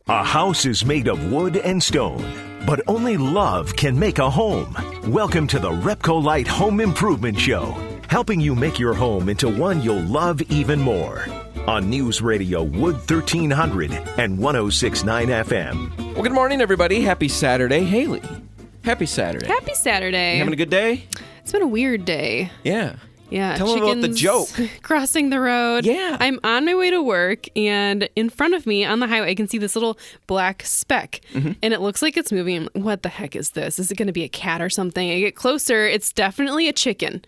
A house is made of wood and stone, but only love can make a home. Welcome to the RepcoLite Home Improvement Show, helping you make your home into one you'll love even more. On News Radio Wood 1300 and 106.9 FM. Well, good morning, everybody. Happy Saturday. Haley, happy Saturday. Happy Saturday. You having a good day? It's been a weird day. Yeah. Yeah. Tell them about the joke. Crossing the road. Yeah. I'm on my way to work, and in front of me on the highway, I can see this little black speck, and it looks like it's moving. I'm like, what the heck is this? Is it going to be a cat or something? I get closer. It's definitely a chicken.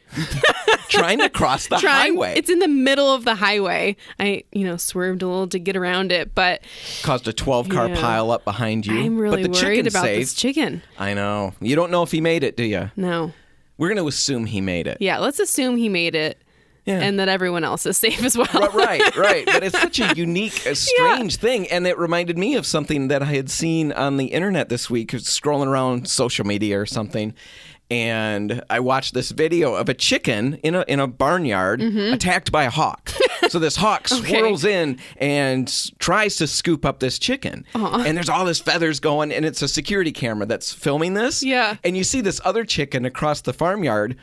Trying to cross the highway. It's in the middle of the highway. I, swerved a little to get around it, but caused a 12-car pile up behind you. I'm really but the worried about saved. this chicken. I know. You don't know if he made it, do you? No. We're going to assume he made it. Yeah, let's assume he made it. Yeah. And that everyone else is safe as well. Right. But it's such a unique, strange thing. And it reminded me of something that I had seen on the internet this week, scrolling around social media or something. And I watched this video of a chicken in a barnyard attacked by a hawk. So this hawk swirls in and tries to scoop up this chicken. And there's all this feathers going, and it's a security camera that's filming this. Yeah. And you see this other chicken across the barnyard,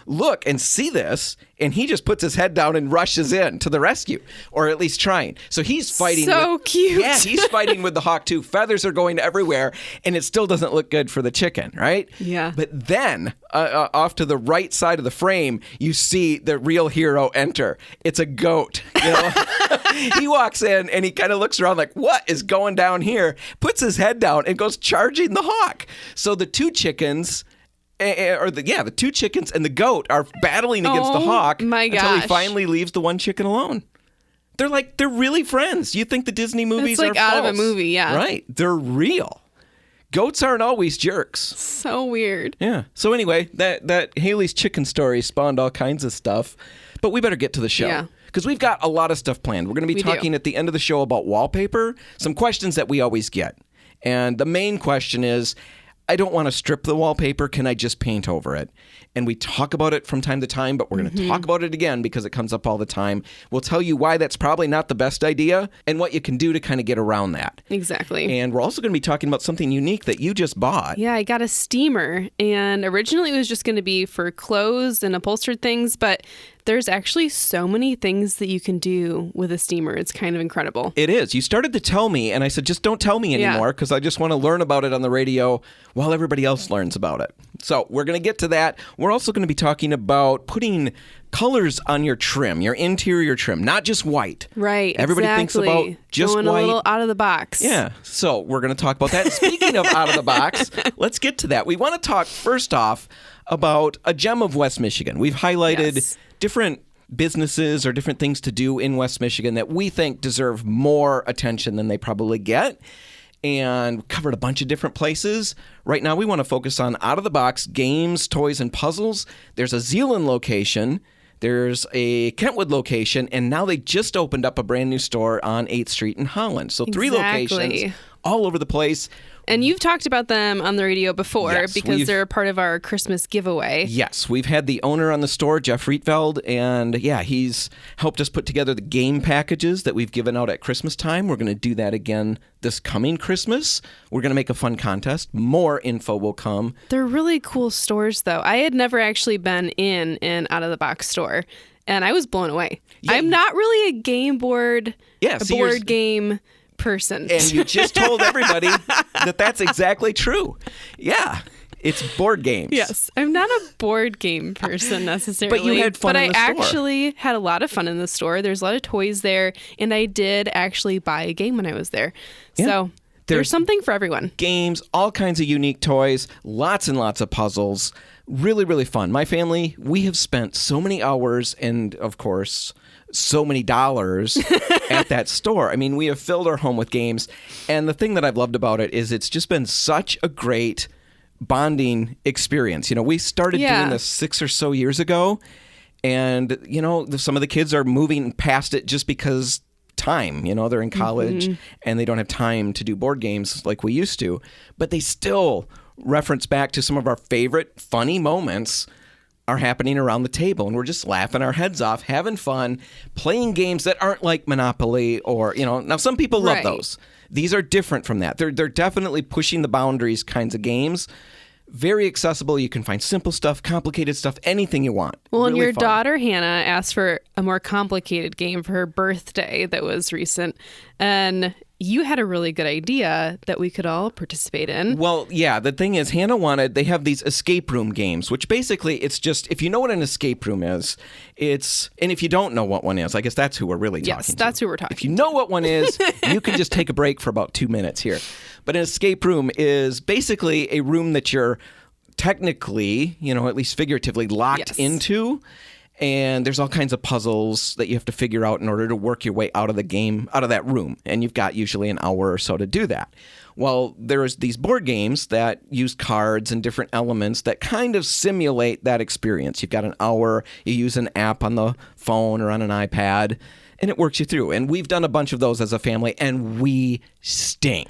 look and see this, and he just puts his head down and rushes in to the rescue, or at least trying. So he's fighting. So cute. Yeah, he's fighting with the hawk too. Feathers are going everywhere, and it still doesn't look good for the chicken, right? Yeah. But then, off to the right side of the frame, you see the real hero enter. It's a goat. He walks in and he kind of looks around like, what is going down here? Puts his head down and goes charging the hawk. So the two chickens, the two chickens and the goat are battling against the hawk until he finally leaves the one chicken alone. They're really friends. You think the Disney movies are false. It's like out of a movie, yeah. Right. They're real. Goats aren't always jerks. So weird. Yeah. So anyway, that Haley's chicken story spawned all kinds of stuff. But we better get to the show. Yeah. Because we've got a lot of stuff planned. We're going to be talking at the end of the show about wallpaper, some questions that we always get. And the main question is, I don't want to strip the wallpaper. Can I just paint over it? And we talk about it from time to time, but we're going to talk about it again because it comes up all the time. We'll tell you why that's probably not the best idea and what you can do to kind of get around that. Exactly. And we're also going to be talking about something unique that you just bought. Yeah, I got a steamer, and originally it was just going to be for clothes and upholstered things, but there's actually so many things that you can do with a steamer. It's kind of incredible. It is. You started to tell me, and I said, just don't tell me anymore because I just want to learn about it on the radio while everybody else learns about it. So we're going to get to that. We're also going to be talking about putting colors on your trim, your interior trim, not just white. Right, Everybody thinks about just going white. a little out of the box. Yeah, so we're going to talk about that. Speaking of out of the box, let's get to that. We want to talk first off about a gem of West Michigan. We've highlighted different businesses or different things to do in West Michigan that we think deserve more attention than they probably get. And covered a bunch of different places. Right now, we want to focus on out-of-the-box games, toys, and puzzles. There's a Zeeland location. There's a Kentwood location. And now they just opened up a brand new store on 8th Street in Holland. So 3 locations all over the place. And you've talked about them on the radio before because they're a part of our Christmas giveaway. Yes, we've had the owner on the store, Jeff Rietveld, and he's helped us put together the game packages that we've given out at Christmas time. We're going to do that again this coming Christmas. We're going to make a fun contest. More info will come. They're really cool stores, though. I had never actually been in an out-of-the-box store, and I was blown away. Yeah. I'm not really a game board, board game person. And you just told everybody that that's exactly true. Yeah. It's board games. Yes. I'm not a board game person necessarily. But you had fun in the store. But I actually had a lot of fun in the store. There's a lot of toys there. And I did actually buy a game when I was there. Yeah. So there's something for everyone. Games, all kinds of unique toys, lots and lots of puzzles. Really, really fun. My family, we have spent so many hours and, of course, so many dollars at that store. I mean, we have filled our home with games. And the thing that I've loved about it is it's just been such a great bonding experience. We started doing this 6 or so years ago. And, some of the kids are moving past it just because time. They're in college and they don't have time to do board games like we used to. But they still reference back to some of our favorite funny moments are happening around the table, and we're just laughing our heads off, having fun, playing games that aren't like Monopoly or, now some people love those. These are different from that. They're definitely pushing the boundaries kinds of games. Very accessible. You can find simple stuff, complicated stuff, anything you want. Well, and Really your fun. daughter, Hannah, asked for a more complicated game for her birthday that was recent. And you had a really good idea that we could all participate in. Well, yeah, the thing is, they have these escape room games, which basically it's just, if you know what an escape room is, and if you don't know what one is, I guess that's who we're really talking to. Yes, that's who we're talking If you know what one is, you can just take a break for about 2 minutes here. But an escape room is basically a room that you're technically, at least figuratively, locked into. And there's all kinds of puzzles that you have to figure out in order to work your way out of the game, out of that room. And you've got usually an hour or so to do that. Well, there's these board games that use cards and different elements that kind of simulate that experience. You've got an hour, you use an app on the phone or on an iPad, and it works you through. And we've done a bunch of those as a family, and we stink.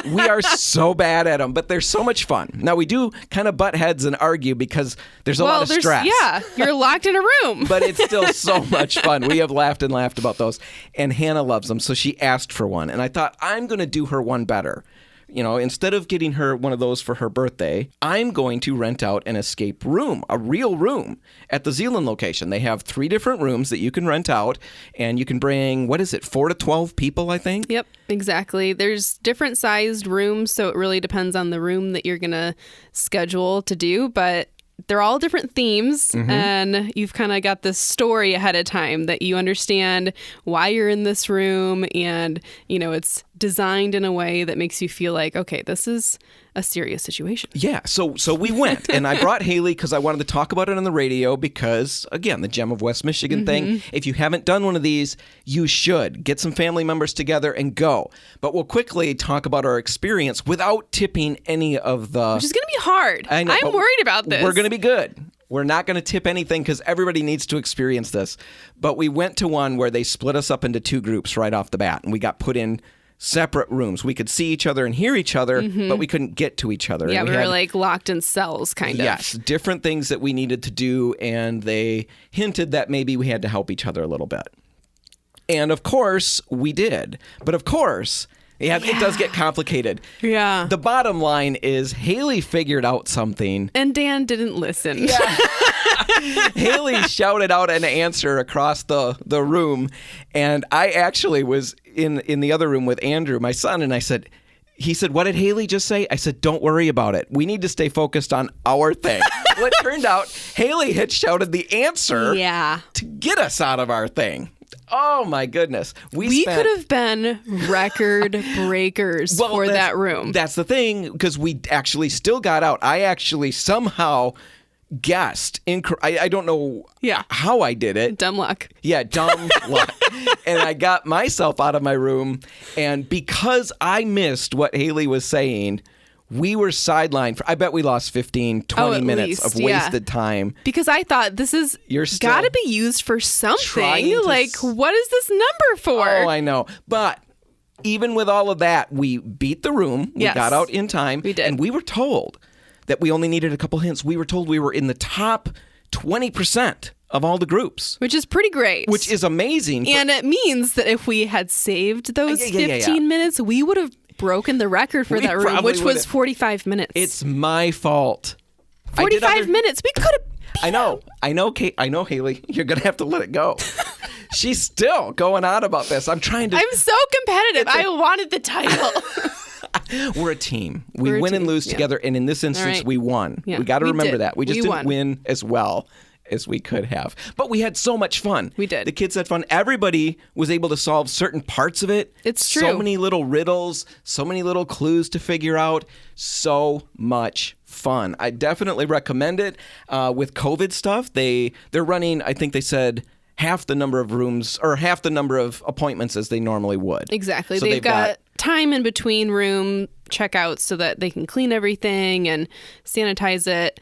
We are so bad at them, but they're so much fun. Now, we do kind of butt heads and argue because there's a lot of stress. Yeah, you're locked in a room. But it's still so much fun. We have laughed and laughed about those. And Hannah loves them, so she asked for one. And I thought, I'm going to do her one better. Instead of getting her one of those for her birthday, I'm going to rent out an escape room, a real room, at the Zeeland location. They have 3 different rooms that you can rent out, and you can bring, 4 to 12 people, I think? Yep, exactly. There's different sized rooms, so it really depends on the room that you're going to schedule to do, but they're all different themes, and you've kind of got this story ahead of time that you understand why you're in this room, and, it's designed in a way that makes you feel like, okay, this is a serious situation. Yeah, so we went, and I brought Haley because I wanted to talk about it on the radio because, again, the Gem of West Michigan thing. If you haven't done one of these, you should. Get some family members together and go. But we'll quickly talk about our experience without tipping any of the... Which is going to be hard. I know, I'm worried about this. We're going to be good. We're not going to tip anything because everybody needs to experience this. But we went to one where they split us up into 2 groups right off the bat, and we got put in separate rooms. We could see each other and hear each other, but we couldn't get to each other. Yeah, and we were like locked in cells, kind of. Yes, different things that we needed to do, and they hinted that maybe we had to help each other a little bit. And of course, we did. But of course, it does get complicated. Yeah. The bottom line is Haley figured out something. And Dan didn't listen. Yeah. Haley shouted out an answer across the room, and I actually was in the other room with Andrew, my son, and he said, what did Haley just say? I said, don't worry about it. We need to stay focused on our thing. Well, it turned out Haley had shouted the answer to get us out of our thing. Oh, my goodness. We could have been record breakers for that room. That's the thing, because we actually still got out. I actually somehow guessed. I don't know how I did it. Dumb luck. Yeah, dumb luck. And I got myself out of my room. And because I missed what Haley was saying, we were sidelined. I bet we lost 15, 20 minutes of wasted time. Because I thought this is got to be used for something. Like, what is this number for? Oh, I know. But even with all of that, we beat the room. We got out in time. We did. And we were told that we only needed a couple hints. We were told we were in the top 20% of all the groups. Which is pretty great. Which is amazing. And it means that if we had saved those 15 minutes, we would have broken the record for that room, which was 45 minutes. It's my fault. 45 minutes. We could have... I know, Haley. You're going to have to let it go. She's still going on about this. I'm so competitive. I wanted the title. We're a team. We win and lose together, and in this instance, we won. Yeah. We got to remember that. We just didn't won. win as well as we could have. But we had so much fun. We did. The kids had fun. Everybody was able to solve certain parts of it. It's true. So many little riddles, so many little clues to figure out. So much fun. I definitely recommend it. With COVID stuff, they're running, I think they said, half the number of rooms or half the number of appointments as they normally would. Exactly. So they've got time in between room checkouts so that they can clean everything and sanitize it.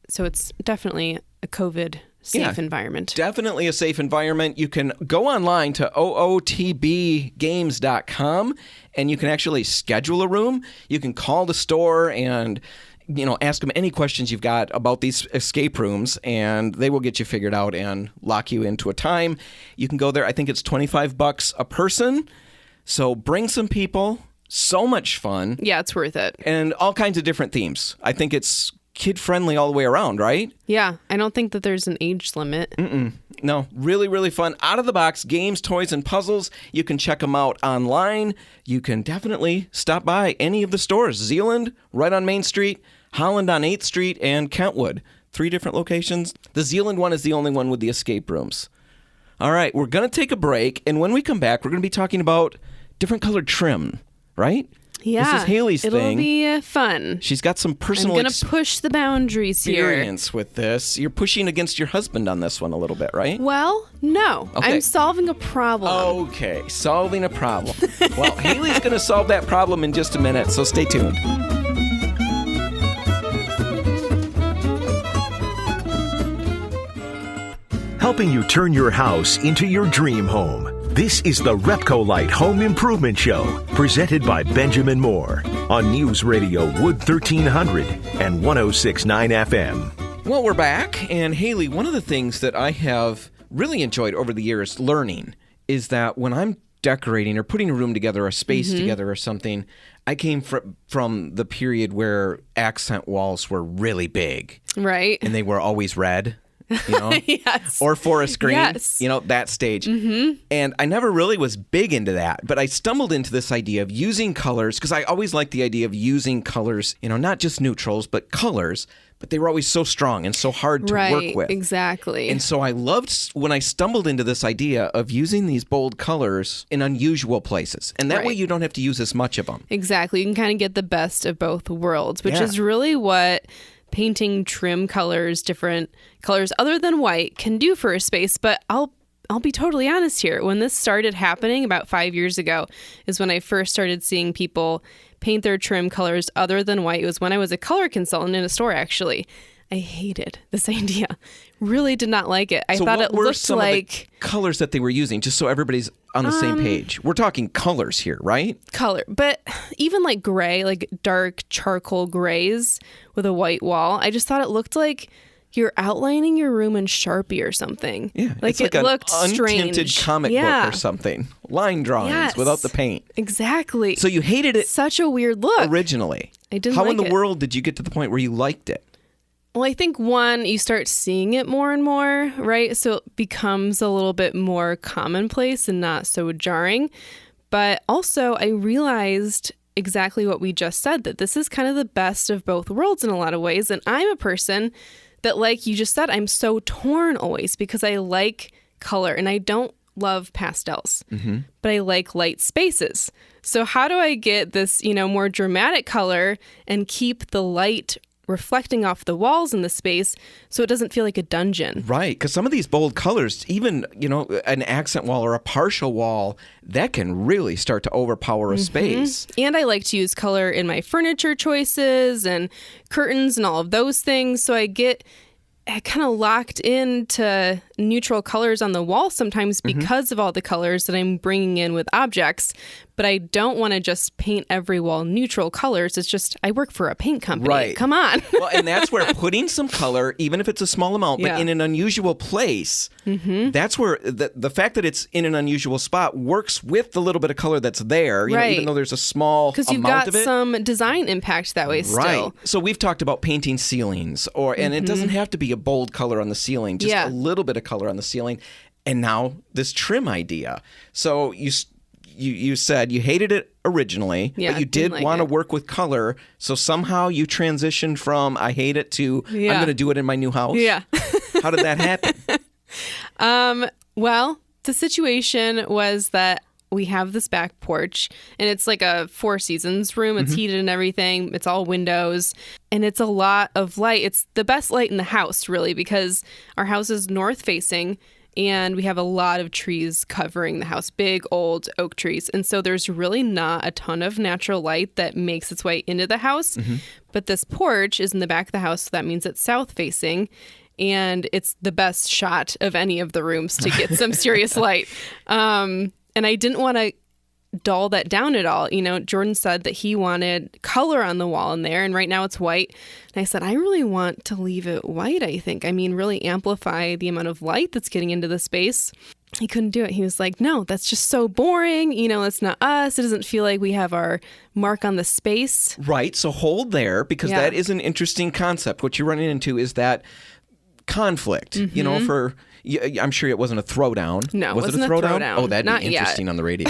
So it's definitely a COVID safe environment. Definitely a safe environment. You can go online to ootbgames.com and you can actually schedule a room. You can call the store and ask them any questions you've got about these escape rooms, and they will get you figured out and lock you into a time. You can go there. I think it's $25 a person. So bring some people. So much fun. Yeah, it's worth it. And all kinds of different themes. I think it's kid-friendly all the way around, right? Yeah, I don't think that there's an age limit. No, really, really fun. Out of the box games, toys, and puzzles. You can check them out online. You can definitely stop by any of the stores. Zeeland, right on Main Street, Holland on 8th Street, and Kentwood. 3 different locations. The Zeeland one is the only one with the escape rooms. All right, we're going to take a break, and when we come back, we're going to be talking about different colored trim, right? Yeah. This is Haley's it'll thing. be fun. She's got some personal I'm going to push the boundaries here. experience with this. You're pushing against your husband on this one a little bit, right? Well, no. Okay. I'm solving a problem. Okay, solving a problem. Well, Haley's going to solve that problem in just a minute, so stay tuned. Helping you turn your house into your dream home. This is the RepcoLite Home Improvement Show, presented by Benjamin Moore on News Radio Wood 1300 and 106.9 FM. Well, we're back, and Haley, one of the things that I have really enjoyed over the years learning is that when I'm decorating or putting a room together, a space together or something, I came from the period where accent walls were really big. Right. And they were always red. You know? Yes. Or forest green, Yes. you know, that stage. And I never really was big into that, but I stumbled into this idea of using colors, because I always liked the idea of using colors, you know, not just neutrals, but colors, but they were always so strong and so hard to work with. Exactly. And so I loved when I stumbled into this idea of using these bold colors in unusual places. And that way you don't have to use as much of them. Exactly. You can kind of get the best of both worlds, which Yeah. is really what painting trim colors, different colors other than white, can do for a space. But I'll be totally honest here. When this started happening about 5 years ago is when I first started seeing people paint their trim colors other than white. It was when I was a color consultant in a store, actually. I hated this idea. Really did not like it. I So thought what it were looked some like of the colors that they were using, just so everybody's on the same page? We're talking colors here, right? color, but even like gray, like dark charcoal grays with a white wall. I just thought it looked like you're outlining your room in Sharpie or something. Yeah, like it's it an looked untinted strange. comic book or something. Line drawings Yes. without the paint. Exactly. So you hated it Such a weird look. originally. I didn't How in like the it. world did you get to the point where you liked it? Well, I think one, you start seeing it more and more, right? So it becomes a little bit more commonplace and not so jarring. But also, I realized exactly what we just said, that this is kind of the best of both worlds in a lot of ways. And I'm a person that, like you just said, I'm so torn always because I like color and I don't love pastels, but I like light spaces. So how do I get this, more dramatic color and keep the light reflecting off the walls in the space so it doesn't feel like a dungeon? Right, because some of these bold colors, even, an accent wall or a partial wall, that can really start to overpower a space. And I like to use color in my furniture choices and curtains and all of those things. So I get kind of locked into neutral colors on the wall sometimes because of all the colors that I'm bringing in with objects. But I don't want to just paint every wall neutral colors. It's just, I work for a paint company. Right. Come on. Well, and that's where putting some color, even if it's a small amount, but Yeah. in an unusual place, that's where the fact that it's in an unusual spot works with the little bit of color that's there, Right. even though there's a small Because you've amount got of it. some design impact that way Right. still. So we've talked about painting ceilings, and it doesn't have to be a bold color on the ceiling, just Yeah. a little bit of color on the ceiling. And now this trim idea. So you said you hated it originally, Yeah, but you didn't did like want to it. work with color. So somehow you transitioned from I hate it to I'm Yeah. going to do it in my new house. Yeah. How did that happen? Well, the situation was that we have this back porch and it's like a Four Seasons room. It's heated and everything. It's all windows and it's a lot of light. It's the best light in the house, really, because our house is north facing and we have a lot of trees covering the house, big old oak trees. And so there's really not a ton of natural light that makes its way into the house. But this porch is in the back of the house, so that means it's south facing. And it's the best shot of any of the rooms to get some serious light. And I didn't want to dull that down at all. Jordan said that he wanted color on the wall in there, and right now it's white. And I said, I really want to leave it white, I think. I mean, really amplify the amount of light that's getting into the space. he couldn't do it. He was like, no, that's just so boring. It's not us. It doesn't feel like we have our mark on the space. Right. So hold there, because that is an interesting concept. What you're running into is that conflict, I'm sure it wasn't a throwdown. No, was it a throwdown? Oh, that'd not be interesting yet. On the radio.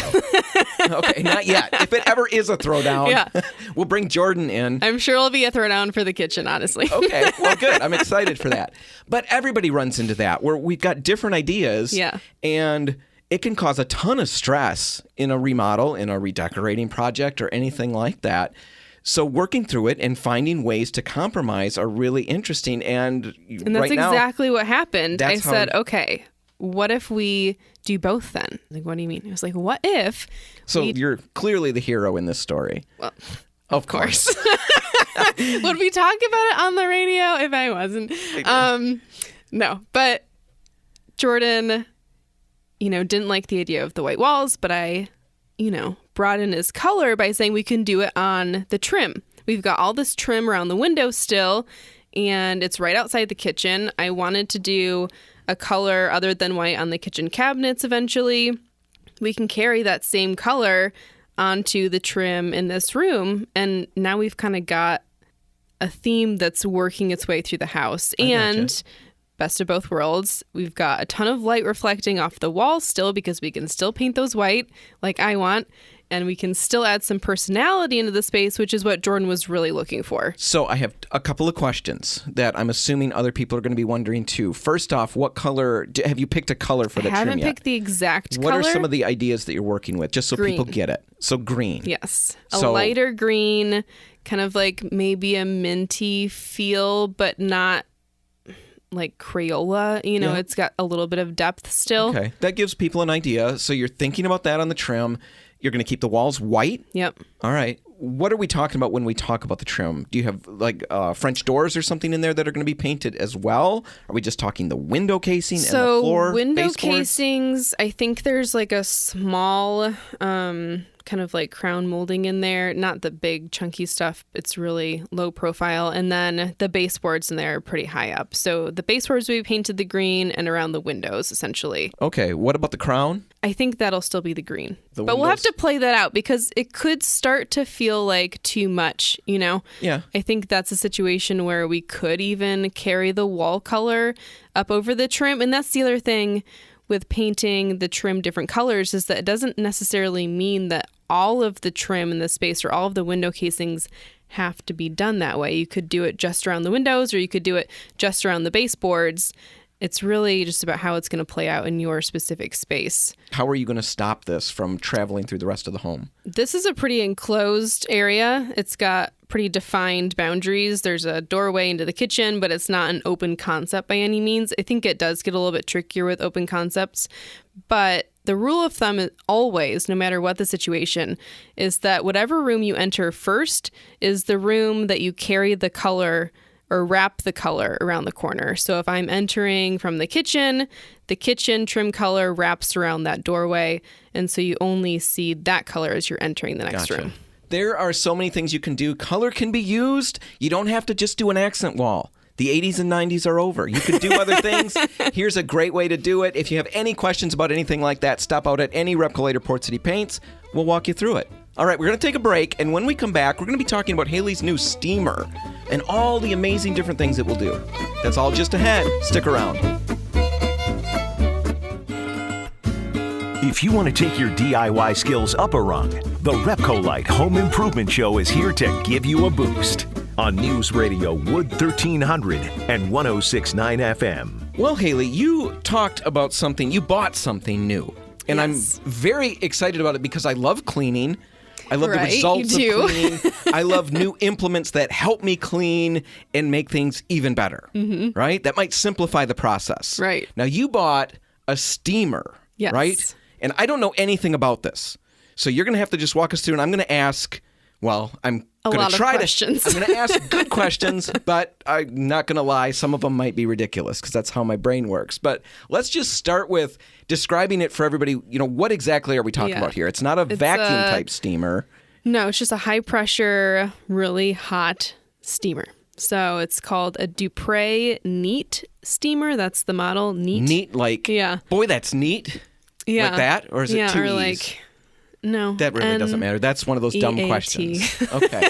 Okay, not yet. If it ever is a throwdown, we'll bring Jordan in. I'm sure it'll be a throwdown for the kitchen, honestly. Okay, well, good. I'm excited for that. But everybody runs into that, where we've got different ideas. Yeah. And it can cause a ton of stress in a remodel, in a redecorating project, or anything like that. So working through it and finding ways to compromise are really interesting. And that's right now, exactly what happened. I that's said, okay, what if we do both then? Like, what do you mean? I was like, what if? So you're clearly the hero in this story. Well, of course. Would we talk about it on the radio if I wasn't? No, but Jordan, didn't like the idea of the white walls, but I, brought in his color by saying we can do it on the trim. We've got all this trim around the window still, and it's right outside the kitchen. I wanted to do a color other than white on the kitchen cabinets eventually. We can carry that same color onto the trim in this room, and now we've kind of got a theme that's working its way through the house. And best of both worlds, we've got a ton of light reflecting off the walls still, because we can still paint those white like I want, and we can still add some personality into the space, which is what Jordan was really looking for. So I have a couple of questions that I'm assuming other people are going to be wondering too. First off, what color, have you picked a color for the trim yet? I haven't picked the exact What color. are some of the ideas that you're working with, just so Green. people get it? So green. Yes. A lighter green, kind of like maybe a minty feel, but not like Crayola. It's got a little bit of depth still. Okay. That gives people an idea. So you're thinking about that on the trim. You're going to keep the walls white? Yep. All right. What are we talking about when we talk about the trim? Do you have like French doors or something in there that are going to be painted as well? Are we just talking the window casing and the floor? So window baseboards? casings, I think there's like a small kind of like crown molding in there. Not the big chunky stuff. It's really low profile. And then the baseboards in there are pretty high up. So the baseboards we painted the green and around the windows essentially. Okay. What about the crown? I think that'll still be the green. The but we'll have windows? to play that out, because it could start to feel like too much, Yeah. I think that's a situation where we could even carry the wall color up over the trim. And that's the other thing with painting the trim different colors, is that it doesn't necessarily mean that all of the trim in the space or all of the window casings have to be done that way. You could do it just around the windows, or you could do it just around the baseboards. It's really just about how it's going to play out in your specific space. How are you going to stop this from traveling through the rest of the home? This is a pretty enclosed area. It's got pretty defined boundaries. There's a doorway into the kitchen, but it's not an open concept by any means. I think it does get a little bit trickier with open concepts, but the rule of thumb is always, no matter what the situation, is that whatever room you enter first is the room that you carry the color or wrap the color around the corner. So if I'm entering from the kitchen trim color wraps around that doorway. And so you only see that color as you're entering the next room. There are so many things you can do. Color can be used. You don't have to just do an accent wall. The 80s and 90s are over. You could do other things. Here's a great way to do it. If you have any questions about anything like that, stop out at any RepcoLite or Port City Paints. We'll walk you through it. All right, we're going to take a break, and when we come back, we're going to be talking about Haley's new steamer and all the amazing different things it will do. That's all just ahead. Stick around. If you want to take your DIY skills up a rung, the RepcoLite Home Improvement Show is here to give you a boost on News Radio Wood 1300 and 106.9 FM. Well, Haley, you talked about something. You bought something new. And Yes. I'm very excited about it because I love cleaning. I love the Right, results of you do. cleaning. I love new implements that help me clean and make things even better, right? That might simplify the process. Right. Now, you bought a steamer, Yes. right? And I don't know anything about this. So you're going to have to just walk us through, and I'm going to ask, well, I'm A going lot to of try questions. I'm going to ask good questions, but I'm not going to lie. Some of them might be ridiculous because that's how my brain works. But let's just start with describing it for everybody. What exactly are we talking about here? It's not a vacuum type steamer. No, it's just a high pressure, really hot steamer. So it's called a Dupre Neat steamer. That's the model. Neat. Neat, like, Yeah. boy, that's neat. Yeah. Like that? Or is it two or E's? like, no. That really doesn't matter. That's one of those dumb EAT. questions. Okay.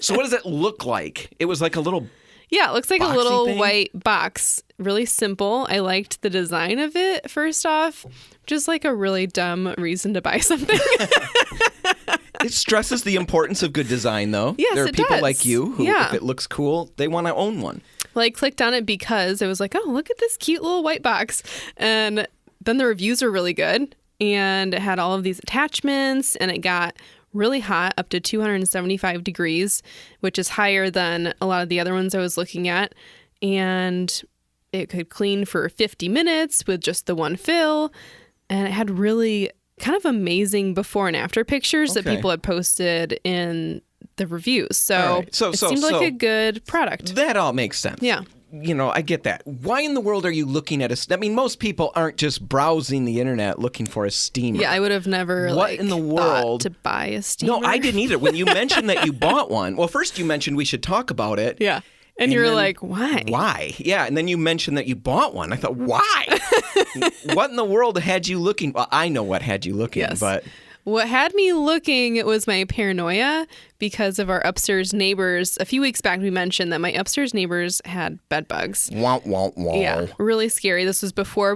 So what does it look like? It was like a little... Yeah, it looks like a boxy little thing? white box. Really simple. I liked the design of it, first off. Just like a really dumb reason to buy something. It stresses the importance of good design, though. Yes, there are it people does. like you who, Yeah. if it looks cool, they want to own one. Well, I clicked on it because it was like, oh, look at this cute little white box. And then the reviews were really good. And it had all of these attachments, and it got really hot, up to 275 degrees, which is higher than a lot of the other ones I was looking at. And it could clean for 50 minutes with just the one fill. And it had really kind of amazing before and after pictures that Okay. people had posted in the reviews. So, All right. So- it so- seemed so- like a good product. That all makes sense. Yeah. You know, I get that. Why in the world are you looking at I mean, most people aren't just browsing the internet looking for a steamer. Yeah, I would have never What in the thought world? to buy a steamer. No, I didn't either. When you mentioned that you bought one, well, first you mentioned we should talk about it. Yeah. And you were then- like, why? Why? Yeah, and then you mentioned that you bought one. I thought, why? What in the world had you looking? Well, I know what had you looking, Yes. but What had me looking was my paranoia because of our upstairs neighbors. A few weeks back, we mentioned that my upstairs neighbors had bed bugs. wah, wah, wah. Yeah, really scary. This was before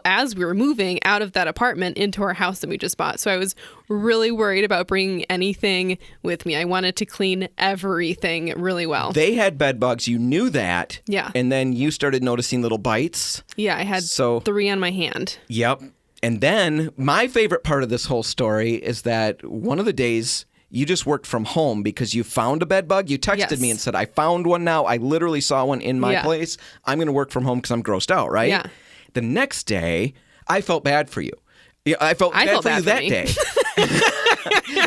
as we were moving out of that apartment into our house that we just bought. So I was really worried about bringing anything with me. I wanted to clean everything really well. They had bed bugs. You knew that. Yeah. And then you started noticing little bites. Yeah, I had So- 3 on my hand. Yep. And then my favorite part of this whole story is that one of the days you just worked from home because you found a bed bug. You texted Yes. me and said, I found one now. I literally saw one in my Yeah. place. I'm going to work from home because I'm grossed out, right? Yeah. The next day, I felt bad for you. Yeah, I felt bad for you that me. day.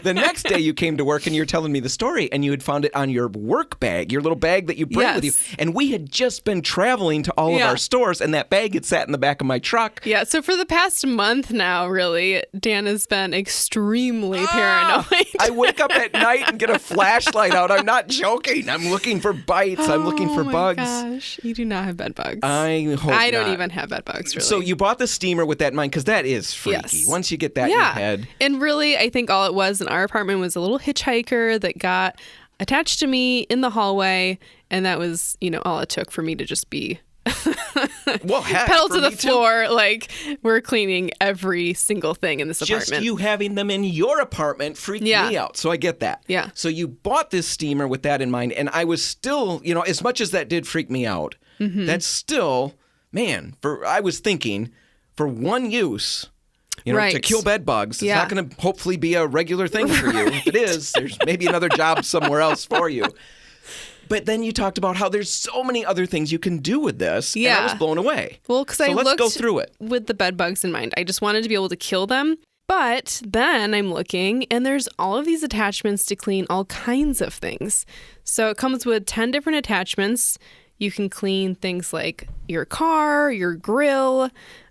The next day you came to work and you're telling me the story and you had found it on your work bag, your little bag that you bring with you. Yes. And we had just been traveling to all of Yeah. our stores and that bag had sat in the back of my truck. Yeah, so for the past month now, really, Dan has been extremely paranoid. I wake up at night and get a flashlight out. I'm not joking. I'm looking for bites. I'm looking for Oh my bugs. Gosh, you do not have bed bugs. I hope I don't not. even have bed bugs, really. So you bought the steamer with that in mind because that is freaky. Yes. Once you get that in your yeah. head. And really, I think all it was in our apartment was a little hitchhiker that got attached to me in the hallway. And that was, all it took for me to just be Well, heck, pedal for to the me too. floor. Like, we're cleaning every single thing in this Just apartment. you having them in your apartment freaked Yeah. me out. So I get that. Yeah. So you bought this steamer with that in mind. And I was still, as much as that did freak me out, Mm-hmm. that's still, man, I was thinking for one use, to Right. kill bed bugs. It's Yeah. not going to hopefully be a regular thing for you. If it is, there's maybe another job somewhere else for you. But then you talked about how there's so many other things you can do with this. And I Yeah. was blown away. Well, because so I let's looked go through it. with the bed bugs in mind. I just wanted to be able to kill them. But then I'm looking, and there's all of these attachments to clean all kinds of things. So it comes with 10 different attachments. You can clean things like your car, your grill,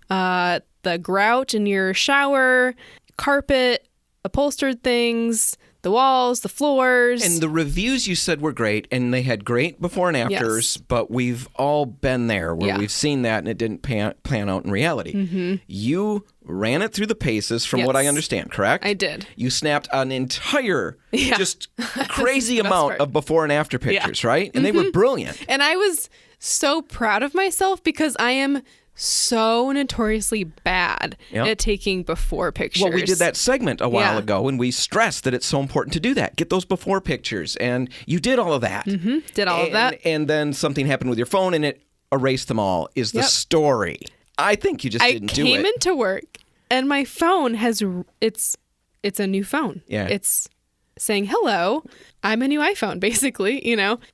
the grout in your shower, carpet, upholstered things, the walls, the floors. And the reviews you said were great, and they had great before and afters, Yes. but we've all been there where Yeah. we've seen that and it didn't plan out in reality. Mm-hmm. You ran it through the paces from what I Yes. understand, correct? I did. You snapped an entire, Yeah. just crazy the best amount part. of before and after pictures, right? And they were brilliant. And I was so proud of myself because I am so notoriously bad Yep. at taking before pictures. Well, we did that segment a while Yeah. ago, and we stressed that it's so important to do that. Get those before pictures, and you did all of that. Mm-hmm. Did all of that. And then something happened with your phone, and it erased them all, is the Yep. story. I think you just I didn't do it. came into work and my phone it's a new phone. Yeah. It's saying, hello, I'm a new iPhone, basically,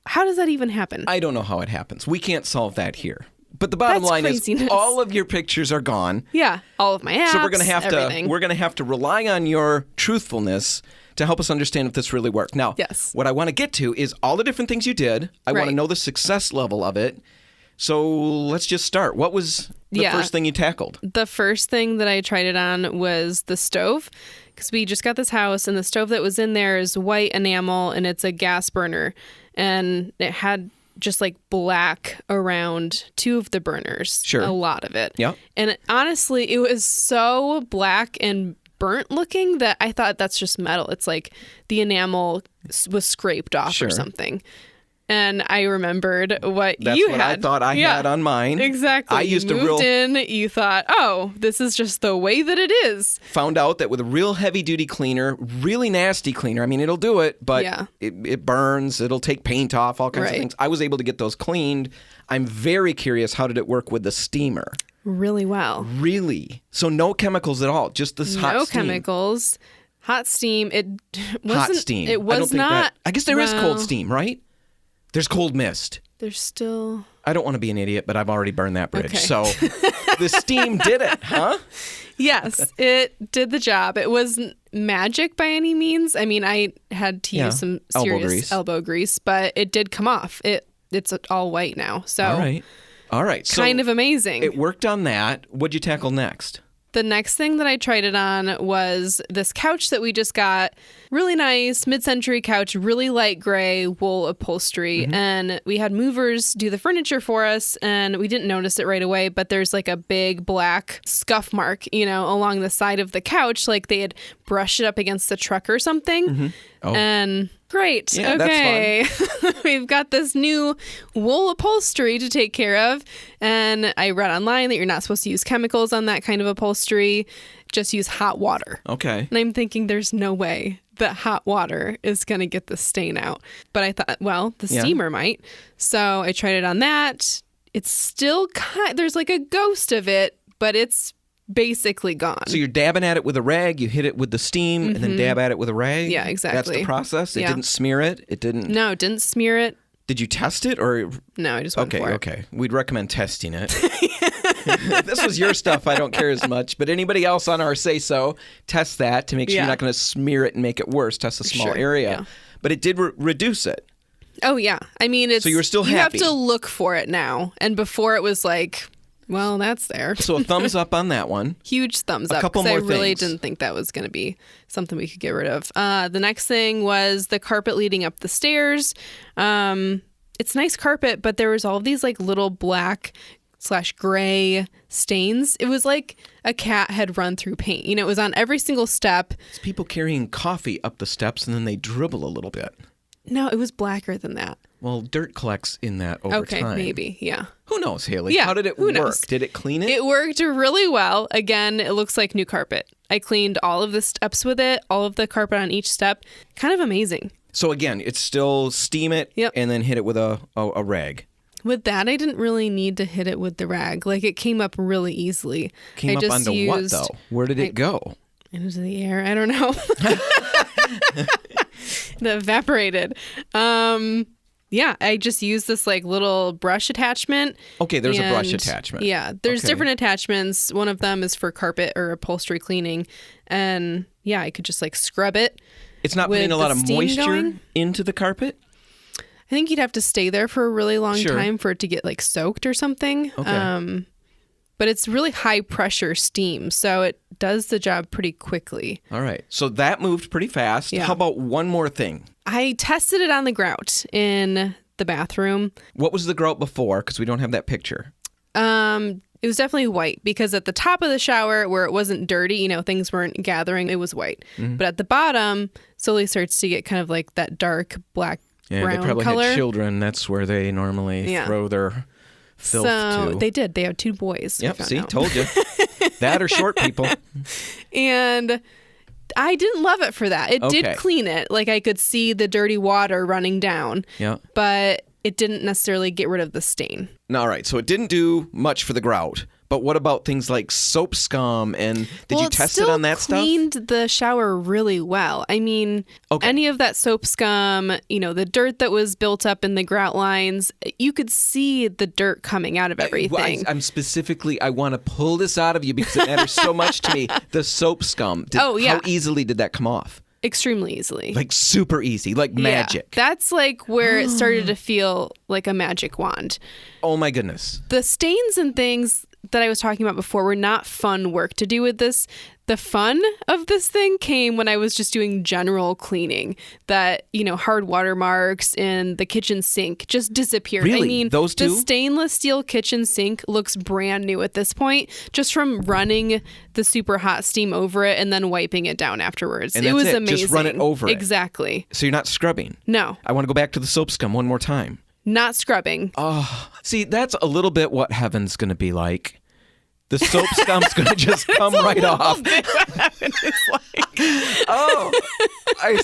How does that even happen? I don't know how it happens. We can't solve that here. But the bottom That's line craziness. is all of your pictures are gone. Yeah, all of my apps, So we're going to have to rely on your truthfulness to help us understand if this really worked. Now, Yes. what I want to get to is all the different things you did. I want to Right. know the success level of it. So let's just start. What was the Yeah. first thing you tackled? The first thing that I tried it on was the stove because we just got this house and the stove that was in there is white enamel and it's a gas burner and it had just like black around 2 of the burners. Sure. A lot of it. Yep. And honestly, it was so black and burnt looking that I thought that's just metal. It's like the enamel was scraped off or something. And I remembered what That's you what had. I thought I had on mine. Exactly. I used you a real... moved in, you thought, oh, this is just the way that it is. Found out that with a real heavy-duty cleaner, really nasty cleaner, I mean, it'll do it, but it burns, it'll take paint off, all kinds of things. I was able to get those cleaned. I'm very curious, how did it work with the steamer? Really well. Really? So no chemicals at all, just this hot steam? No chemicals. Hot steam. It wasn't... Hot steam. It was not... I guess there is cold steam, right? There's cold mist. There's still... I don't want to be an idiot, but I've already burned that bridge. Okay. So the steam did it, huh? Yes, it did the job. It wasn't magic by any means. I mean, I had to use some serious elbow grease, but it did come off. It's all white now. So All right. So kind of amazing. It worked on that. What'd you tackle next? The next thing that I tried it on was this couch that we just got. Really nice, mid-century couch, really light gray wool upholstery. And we had movers do the furniture for us, and we didn't notice it right away, but there's like a big black scuff mark, along the side of the couch, like they had brushed it up against the truck or something. Oh. And great. Yeah, okay. that's fun. We've got this new wool upholstery to take care of. And I read online that you're not supposed to use chemicals on that kind of upholstery. Just use hot water. Okay. And I'm thinking there's no way that hot water is going to get the stain out. But I thought, well, the steamer might. So I tried it on that. It's still there's like a ghost of it, but it's basically gone. So you're dabbing at it with a rag, you hit it with the steam, and then dab at it with a rag? Yeah, exactly. That's the process? It didn't smear it? It didn't... No, it didn't smear it. Did you test it, or... No, I just went for it. Okay. We'd recommend testing it. This was your stuff. I don't care as much. But anybody else on our say-so, test that to make sure you're not going to smear it and make it worse. Test a small area. Yeah. But it did reduce it. Oh, yeah. I mean, it's... So you were still happy. You have to look for it now. And before it was like... Well, that's there. So a thumbs up on that one. Huge thumbs up. A couple more I really things. didn't think that was going to be something we could get rid of. The next thing was the carpet leading up the stairs. It's nice carpet, but there was all of these like little black/gray stains. It was like a cat had run through paint. It was on every single step. It's people carrying coffee up the steps and then they dribble a little bit. No, it was blacker than that. Well, dirt collects in that over time. Okay, maybe, yeah. Who knows, Haley? Yeah, how did it who work? knows? Did it clean it? It worked really well. Again, it looks like new carpet. I cleaned all of the steps with it, all of the carpet on each step. Kind of amazing. So again, it's still steam it and then hit it with a rag. With that, I didn't really need to hit it with the rag. Like, it came up really easily. Came up onto what, though? Where did it go? Into the air. I don't know. It evaporated. Yeah, I just used this like little brush attachment. Okay, there's a brush attachment. Yeah, there's different attachments. One of them is for carpet or upholstery cleaning. And yeah, I could just like scrub it. It's not putting a lot of moisture into the carpet? I think you'd have to stay there for a really long time for it to get like soaked or something. Okay. But it's really high pressure steam, so it does the job pretty quickly. All right. So that moved pretty fast. Yeah. How about one more thing? I tested it on the grout in the bathroom. What was the grout before? Because we don't have that picture. It was definitely white because at the top of the shower where it wasn't dirty, things weren't gathering, it was white. Mm-hmm. But at the bottom, slowly starts to get kind of like that dark black brown color. Yeah, they probably had children. That's where they normally throw their filth to. They did. They had 2 boys. Yep, see, told you. That or short people. And I didn't love it for that. It did clean it. Like I could see the dirty water running down. Yeah. But it didn't necessarily get rid of the stain. All right. So it didn't do much for the grout. But what about things like soap scum? And did you test it on that stuff? It cleaned the shower really well. I mean, any of that soap scum, the dirt that was built up in the grout lines, you could see the dirt coming out of everything. I want to pull this out of you because it matters so much to me. The soap scum. How easily did that come off? Extremely easily. Like super easy, like magic. That's like where it started to feel like a magic wand. Oh my goodness. The stains and things, that I was talking about before were not fun work to do with this. The fun of this thing came when I was just doing general cleaning. That, hard watermarks and the kitchen sink just disappeared. Really? I mean, those two? The stainless steel kitchen sink looks brand new at this point, just from running the super hot steam over it and then wiping it down afterwards. And it was it. amazing. Just run it over it. Exactly. So you're not scrubbing? No. I want to go back to the soap scum one more time. Not scrubbing. Oh, see, that's a little bit what heaven's going to be like. The soap scum's going to just come right off. I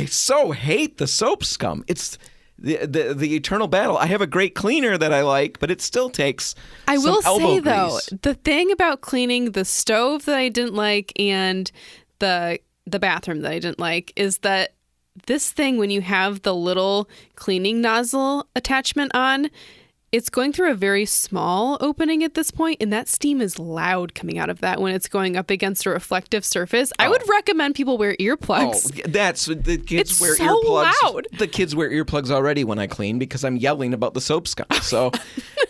so hate the soap scum. It's the eternal battle. I have a great cleaner that I like, but it still takes I some will elbow say, grease. though, the thing about cleaning the stove that I didn't like and the bathroom that I didn't like is that this thing, when you have the little cleaning nozzle attachment on, it's going through a very small opening at this point, and that steam is loud coming out of that when it's going up against a reflective surface. I would recommend people wear earplugs. Oh, that's the kids It's wear so earplugs. loud. The kids wear earplugs already when I clean because I'm yelling about the soap scum. So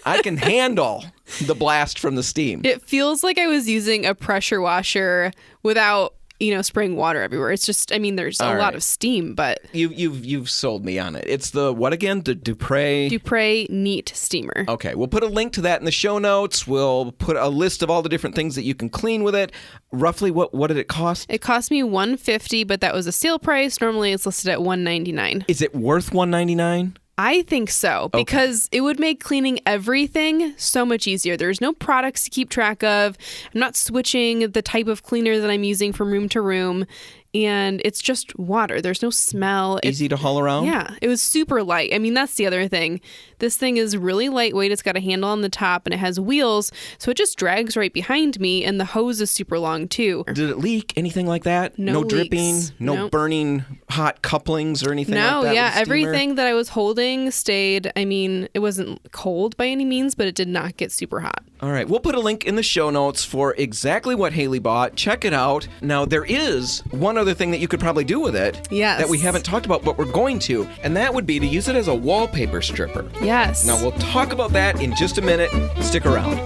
I can handle the blast from the steam. It feels like I was using a pressure washer without spraying water everywhere. It's just, there's a lot of steam, but You've sold me on it. It's the what again? The Dupre Neat Steamer. Okay, we'll put a link to that in the show notes. We'll put a list of all the different things that you can clean with it. Roughly, what did it cost? It cost me $150, but that was a sale price. Normally, it's listed at $199. Is it worth $199? I think so, because it would make cleaning everything so much easier. There's no products to keep track of. I'm not switching the type of cleaner that I'm using from room to room. And it's just water. There's no smell. Easy to haul around? Yeah. It was super light. That's the other thing. This thing is really lightweight. It's got a handle on the top and it has wheels. So it just drags right behind me. And the hose is super long too. Did it leak? Anything like that? No dripping? leaks. No Nope. burning hot couplings or anything like that? No, with yeah. the steamer? Everything that I was holding stayed. It wasn't cold by any means, but it did not get super hot. All right. We'll put a link in the show notes for exactly what Haley bought. Check it out. Now, there is one other thing that you could probably do with it that we haven't talked about, but we're going to, and that would be to use it as a wallpaper stripper. Yes. Now, we'll talk about that in just a minute. Stick around.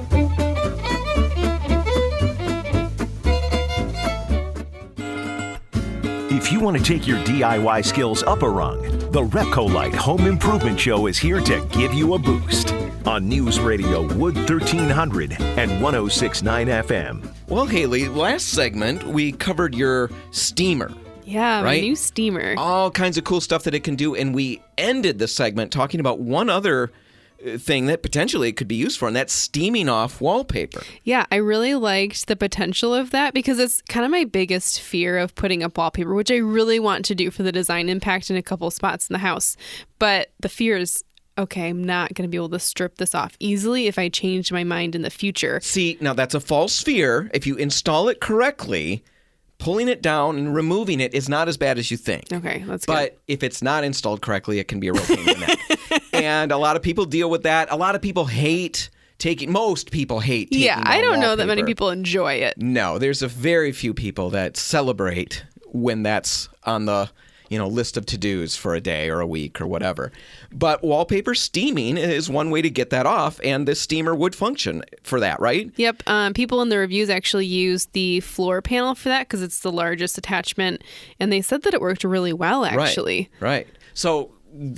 If you want to take your DIY skills up a rung, the RepcoLite Home Improvement Show is here to give you a boost on News Radio Wood 1300 and 106.9 FM. Well, Haley, last segment we covered your steamer. Yeah, my right? new steamer. All kinds of cool stuff that it can do, and we ended the segment talking about one other thing that potentially it could be used for, and that's steaming off wallpaper. Yeah, I really liked the potential of that because it's kind of my biggest fear of putting up wallpaper, which I really want to do for the design impact in a couple spots in the house. But the fear is, okay, I'm not going to be able to strip this off easily if I change my mind in the future. See, now that's a false fear. If you install it correctly, pulling it down and removing it is not as bad as you think. Okay, that's good. But if it's not installed correctly, it can be a real pain in the neck. And a lot of people deal with that. A lot of people hate taking. Most people hate taking. Yeah, I don't know that many wallpaper. people enjoy it. No, there's a very few people that celebrate when that's on the list of to-dos for a day or a week or whatever. But wallpaper steaming is one way to get that off, and this steamer would function for that, right? Yep. People in the reviews actually used the floor panel for that because it's the largest attachment, and they said that it worked really well, actually. Right. So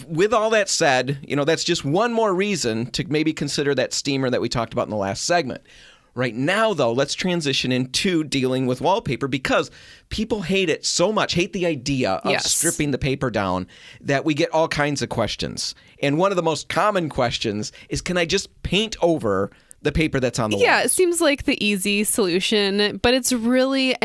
with all that said, that's just one more reason to maybe consider that steamer that we talked about in the last segment. Right now, though, let's transition into dealing with wallpaper because people hate it so much, hate the idea of stripping the paper down, that we get all kinds of questions. And one of the most common questions is, can I just paint over the paper that's on the wall? Yeah, it seems like the easy solution, but it's really,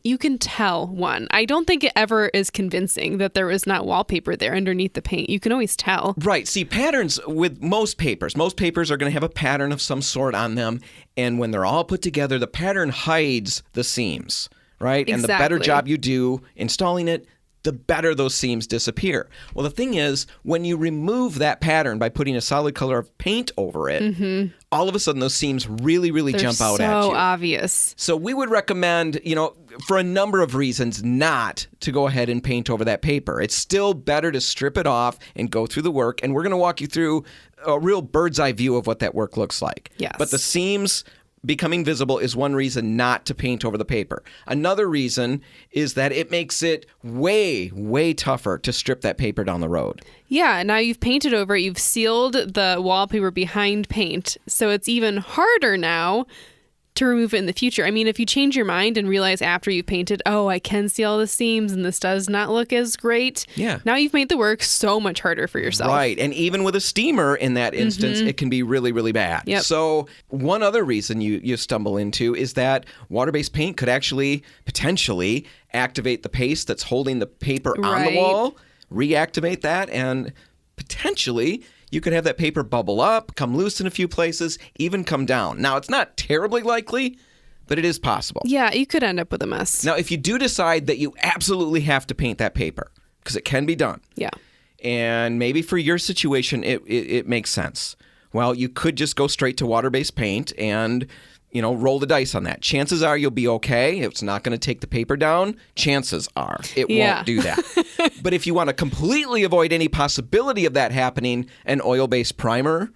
you can tell, one. I don't think it ever is convincing that there is not wallpaper there underneath the paint. You can always tell. Right. See, patterns with most papers are going to have a pattern of some sort on them. And when they're all put together, the pattern hides the seams, right? Exactly. And the better job you do installing it, the better those seams disappear. Well, the thing is, when you remove that pattern by putting a solid color of paint over it, all of a sudden those seams really, really jump out at you. So obvious. So we would recommend, for a number of reasons, not to go ahead and paint over that paper. It's still better to strip it off and go through the work. And we're going to walk you through a real bird's eye view of what that work looks like. Yes. But the seams becoming visible is one reason not to paint over the paper. Another reason is that it makes it way, way tougher to strip that paper down the road. Yeah, now you've painted over it. You've sealed the wallpaper behind paint. So it's even harder now to remove it in the future. I mean, if you change your mind and realize after you've painted, oh, I can see all the seams and this does not look as great. Yeah. Now you've made the work so much harder for yourself. Right. And even with a steamer in that instance, it can be really, really bad. Yep. So one other reason you stumble into is that water-based paint could actually potentially activate the paste that's holding the paper on the wall, reactivate that, and potentially you could have that paper bubble up, come loose in a few places, even come down. Now, it's not terribly likely, but it is possible. Yeah, you could end up with a mess. Now, if you do decide that you absolutely have to paint that paper, because it can be done. Yeah. And maybe for your situation, it makes sense. Well, you could just go straight to water-based paint and roll the dice on that. Chances are you'll be okay. It's not going to take the paper down. Chances are it won't do that. But if you want to completely avoid any possibility of that happening, an oil-based primer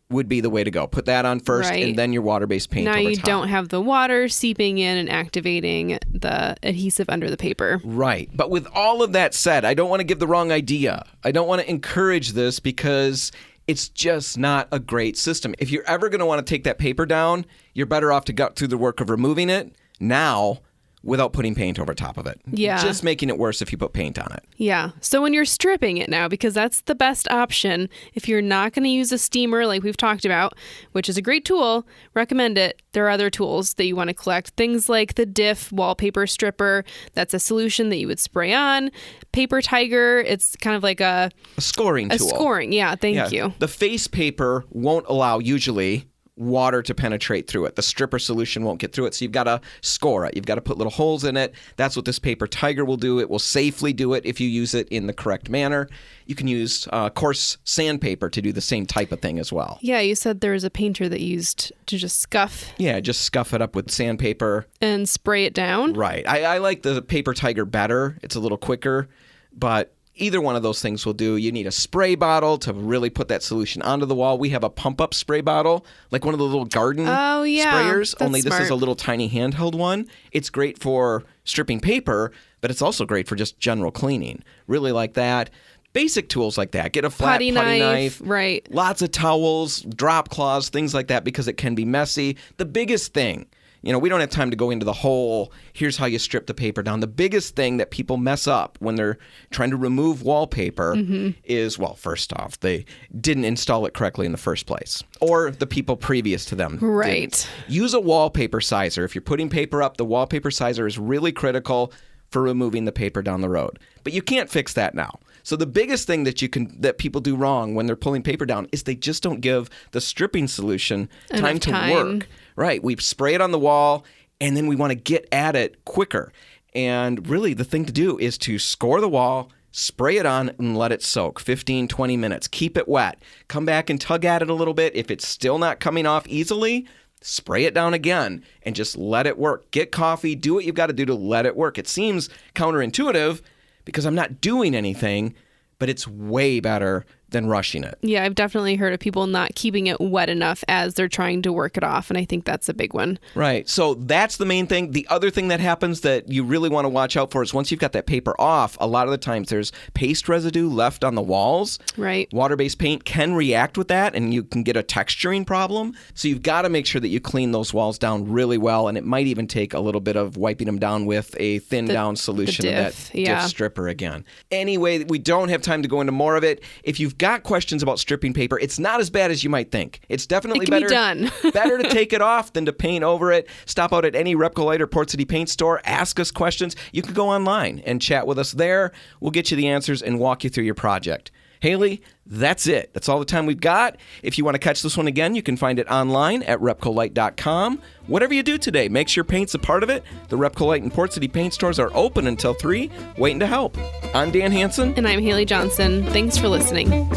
would be the way to go. Put that on first and then your water-based paint over top. Now you top. don't have the water seeping in and activating the adhesive under the paper. Right. But with all of that said, I don't want to give the wrong idea. I don't want to encourage this because it's just not a great system. If you're ever going to want to take that paper down, you're better off to go through the work of removing it now without putting paint over top of it. Yeah. Just making it worse if you put paint on it. Yeah. So when you're stripping it now, because that's the best option, if you're not going to use a steamer like we've talked about, which is a great tool, recommend it. There are other tools that you want to collect. Things like the Diff wallpaper stripper. That's a solution that you would spray on. Paper Tiger. It's kind of like a scoring tool. Scoring. Yeah. Thank you. The face paper won't allow usually water to penetrate through it. The stripper solution won't get through it, so you've got to score it. You've got to put little holes in it. That's what this Paper Tiger will do. It will safely do it if you use it in the correct manner. You can use coarse sandpaper to do the same type of thing as well. Yeah, you said there was a painter that used to just scuff. Yeah, just scuff it up with sandpaper. And spray it down. Right. I like the Paper Tiger better. It's a little quicker, but either one of those things will do. You need a spray bottle to really put that solution onto the wall. We have a pump-up spray bottle, like one of the little garden sprayers, that's only this smart. is a little tiny handheld one. It's great for stripping paper, but it's also great for just general cleaning. Really like that. Basic tools like that. Get a flat putty knife. Right. Lots of towels, drop cloths, things like that, because it can be messy. The biggest thing, we don't have time to go into the whole, here's how you strip the paper down. The biggest thing that people mess up when they're trying to remove wallpaper is, well, first off, they didn't install it correctly in the first place. Or the people previous to them Right. didn't. Use a wallpaper sizer. If you're putting paper up, the wallpaper sizer is really critical for removing the paper down the road. But you can't fix that now. So the biggest thing that people do wrong when they're pulling paper down is they just don't give the stripping solution time to work. Right. We spray it on the wall, and then we want to get at it quicker. And really, the thing to do is to score the wall, spray it on, and let it soak 15, 20 minutes. Keep it wet. Come back and tug at it a little bit. If it's still not coming off easily, spray it down again and just let it work. Get coffee. Do what you've got to do to let it work. It seems counterintuitive because I'm not doing anything, but it's way better than rushing it. Yeah, I've definitely heard of people not keeping it wet enough as they're trying to work it off, and I think that's a big one. Right. So that's the main thing. The other thing that happens that you really want to watch out for is once you've got that paper off, a lot of the times there's paste residue left on the walls. Right. Water-based paint can react with that, and you can get a texturing problem. So you've got to make sure that you clean those walls down really well, and it might even take a little bit of wiping them down with a thin-down solution of that Diff stripper again. Anyway, we don't have time to go into more of it. If you've got questions about stripping paper, it's not as bad as you might think. It's definitely better to take it off than to paint over it. Stop out at any RepcoLite or Port City Paint store. Ask us questions. You can go online and chat with us there. We'll get you the answers and walk you through your project. Haley, that's it. That's all the time we've got. If you want to catch this one again, you can find it online at RepcoLite.com. Whatever you do today, make sure paint's a part of it. The RepcoLite and Port City paint stores are open until 3, waiting to help. I'm Dan Hansen. And I'm Haley Johnson. Thanks for listening.